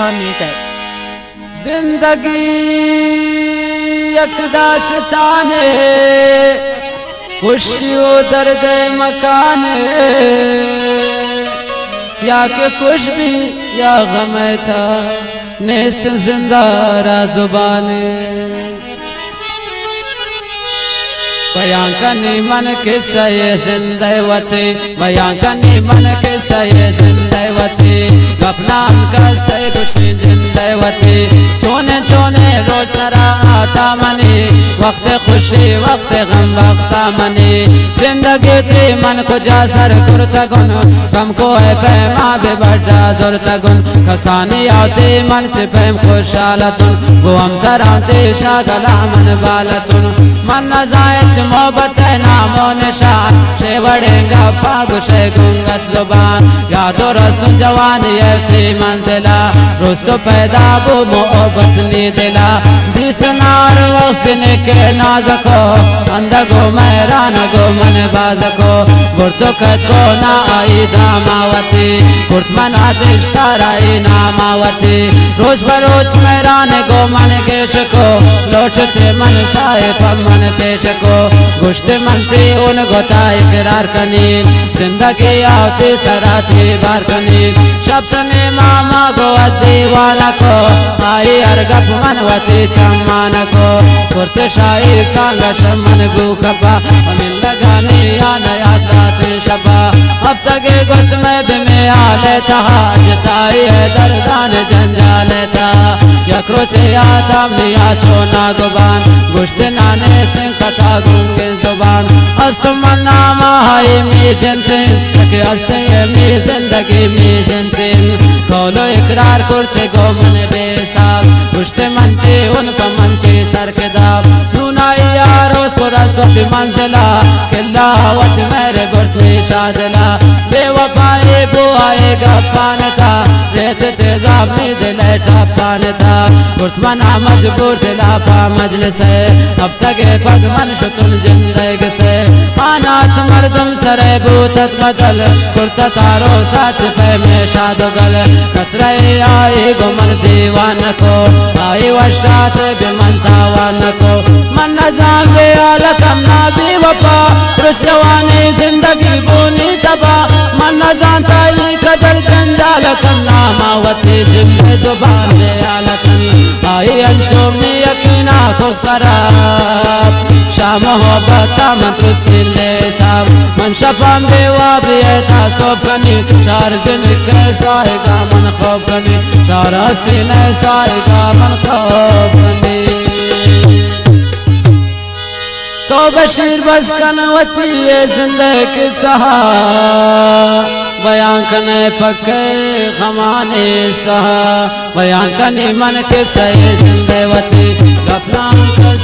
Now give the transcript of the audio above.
Taha Music. जिंदगी एक दास्तान खुशी दर्द मकान या के खुश भी या गम था नेस्त जिंदा जुबान बयां करनी मन के सये जिंदवती बयां करनी मन के सये जिंदवती अपना का सये खुशी जिंदवती चोने चोने रोज सरा आता मनी वक्त खुशी वक्त गम वक्त मनी जिंदगी थी मन को जा सर कुर्तगुन कम को है पैमा बे बड़ा दुर्तगुन खसानी आती मन से पैम खुशालतुन वो हम सराते शागला मन बालतुन मन न जाए मोहब्बत नामो निशान शेवड़ेगा पागुशे गुंगत जुबान यादो रस्तु जवानी थी मंजिला रुस्तु पैदा वो मोहब्बत नी दिला दिसनार वक्त ने के नाजको अंधगो मैरान गो मन बाजको बुर्तो कद को ना आई दामावती बुर्त मना दिश्ताराई नामावती रोज बरोज मैरान गो मन गेश को लौटते मन साए पमन पेश को गुश्ते मनते उन गोता इकरार कनीन जिंदगी आते सराते बार कनीन शब्द ने मामा गो दीवाना को आई अरगप मनवती चम्मान को पुरते शाही सांग शमन भूखपा अमिन लगाने या नया दाते शबा अब तक गुस्त में भी में आले था जताई है दर्दान जंजाल था यक्रोचे आता मिया छोना गुबान गुश्ते नाने से कथा गुंगे जुबान अस्तमना माही मी जनते तक अस्ते मी जिंदगी मी जनते खोलो इकरार करते गो मन बेसाब गुश्ते मनते उन पमनते सर के दाब नूनाई यारो उसको रसवती मंजिला किल्ला वत मेरे बुर्त में शादला बेवफाए वो आएगा पानता रहते तेजाब में दिले पानता बुर्त मना मजबूर दिला पा मजलिस है अब तक पग मन शुतुन जिंदगी से आनाच मर्दम सरे बूतत बदल कुर्ता तारो साच पे में शादगल कतरे आई गो मन दीवान को आई वष्टात बिमंतावान को मन जावे आलकम ना बेवफा रुसवानी जिंदगी बोनी तबा मन जानता ही कदर जंजाल कम नामावती जिंदे जुबान दे आलकम आई अंचों में यकीना को खराब शाम मोहब्बत मंत्र ले साब मन शफाम बेवा भी था सोब कनी चार दिन कैसा है का मन खौफ कनी चार हसीन ऐसा है का मन खौफ कनी तो बशीर बस कनवती ये जिंदगी सहा बयां कने पक्के खमाने सहा बयां कनी मन के सहे जिंदवती अपना कर